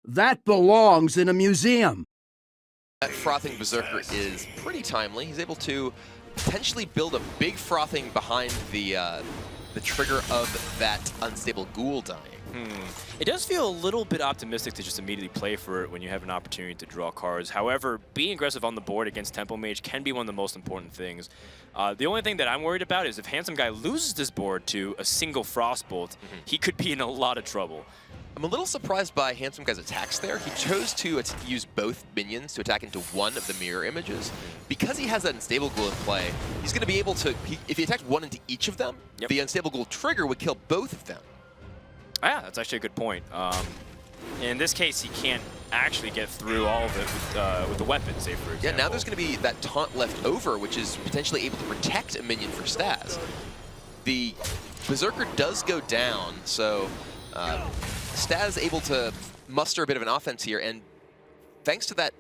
That belongs in a museum. That frothing Berserker is pretty timely. He's able to potentially build a big frothing behind the trigger of that unstable ghoul dying. It does feel a little bit optimistic to just immediately play for it when you have an opportunity to draw cards. However, being aggressive on the board against Tempo Mage can be one of the most important things. The only thing that I'm worried about is if Handsome Guy loses this board to a single Frostbolt, he could be in a lot of trouble. I'm a little surprised by Handsome Guy's attacks there. He chose to use both minions to attack into one of the mirror images. Because he has that Unstable Ghoul in play, he's going to be able to, if he attacks one into each of them, the Unstable Ghoul trigger would kill both of them. Yeah, that's actually a good point. In this case, he can't actually get through all of it with the weapon, say, for example. Yeah, now there's going to be that taunt left over, which is potentially able to protect a minion for Staz. The Berserker does go down, so Staz able to muster a bit of an offense here, and thanks to that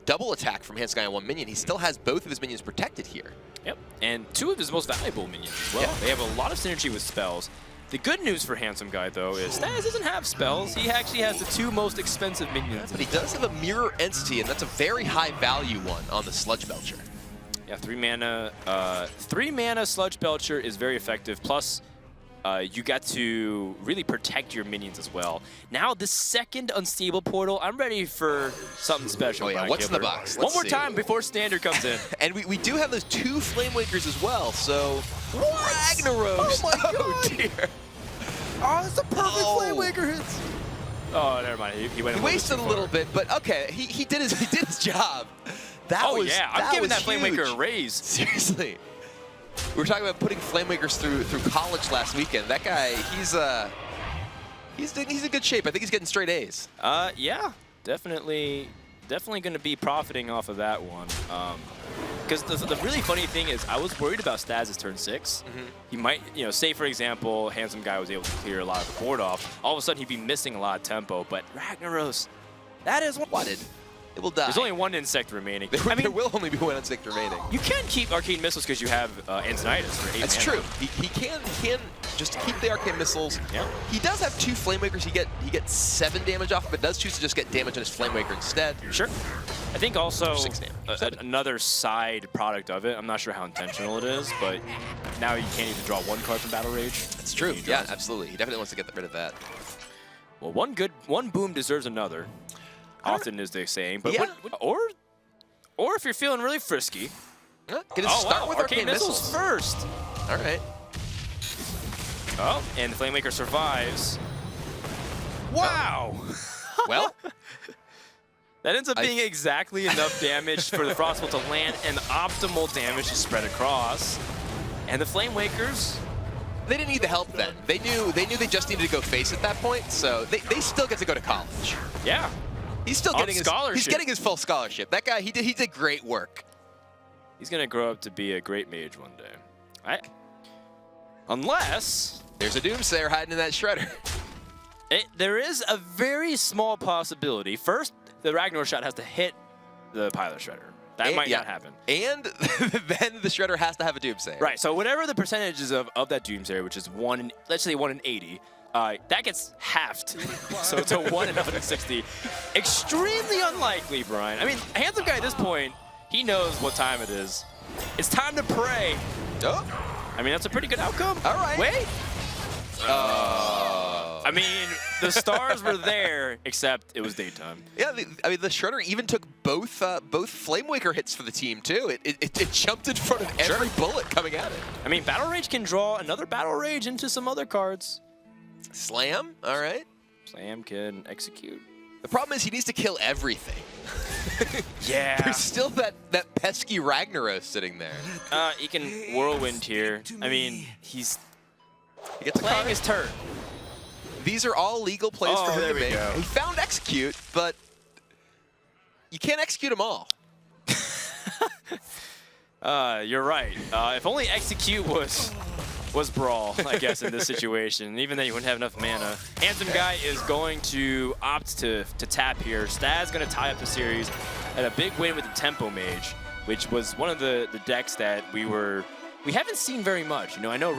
double attack from Handsome Guy on one minion, he still has both of his minions protected here. Yep, and two of his most valuable minions as well. Yeah. They have a lot of synergy with spells. The good news for Handsome Guy, though, is Staz doesn't have spells. He actually has the two most expensive minions. But he does have a mirror entity, and that's a very high value one on the Sludge Belcher. Yeah, 3 mana Sludge Belcher is very effective. Plus, you got to really protect your minions as well. Now, the second Unstable Portal, I'm ready for something special. Oh yeah, what's in the box? Let's One more see. time before Standard comes in. And we do have those 2 Flamewakers as well, so... Ragnaros! Oh my God! Dear! Oh, that's a perfect Flamewaker hit! Oh, never mind. He went. He wasted a little bit, but okay, he did his job. That was yeah, I'm giving that Flamemaker huge. a raise. Seriously. We were talking about putting Flamemakers through college last weekend. That guy, he's in good shape. I think he's getting straight A's. Yeah, definitely going to be profiting off of that one. Because the really funny thing is, I was worried about Staz's turn 6. He might, say for example, Handsome Guy was able to clear a lot of the board off. All of a sudden, he'd be missing a lot of tempo. But Ragnaros, that is Flooded. It will die. There's only one insect remaining. There will only be one insect remaining. You can keep Arcane Missiles because you have Antonidas for 8 That's mana. true. He can just keep the Arcane Missiles. Yeah. He does have 2 Flamemakers. He gets 7 damage off, but does choose to just get damage on his Flamemaker instead. Sure. I think also 6 damage. Another side product of it, I'm not sure how intentional it is, but now you can't even draw 1 card from Battle Rage. That's true. Yeah, absolutely. He definitely wants to get rid of that. Well, one boom deserves another. Often is the saying, but yeah. or if you're feeling really frisky, Can it start with Arcane Missiles first. All right. Oh, and the Flamemaker survives. Wow. Well, that ends up being exactly enough damage for the Frostbolt to land and optimal damage to spread across. And the Flamewakers, they didn't need the help then. They knew they just needed to go face at that point, so they still get to go to college. yeah. He's still getting scholarship. He's getting his full scholarship. That guy, he did great work. He's gonna grow up to be a great mage one day. Unless There's a Doomsayer hiding in that Shredder. there is a very small possibility. First, the Ragnar shot has to hit the Pilot Shredder. That might not happen. And then the Shredder has to have a Doomsayer. Right. So whatever the percentages of that Doomsayer, which is let's say 1 in 80. That gets halved, so it's a 1 in 160. Extremely unlikely, Brian. I mean, Handsome Guy at this point, he knows what time it is. It's time to pray. Oh. I mean, that's a pretty good outcome. All right. Wait. I mean, the stars were there, except it was daytime. Yeah, I mean, the Shredder even took both Flamewaker hits for the team, too. It jumped in front of every bullet coming at it. I mean, Battle Rage can draw another Battle Rage into some other cards. Slam, all right. Slam can execute. The problem is he needs to kill everything. Yeah. There's still that pesky Ragnaros sitting there. He can Whirlwind here. I mean, he gets playing his turn. These are all legal plays for him to make. Go. He found Execute, but you can't execute them all. You're right. If only Execute was Brawl, I guess, in this situation. Even then, you wouldn't have enough mana. Handsome Guy is going to opt to tap here. Staz going to tie up the series and a big win with the Tempo Mage, which was one of the decks that we haven't seen very much. I know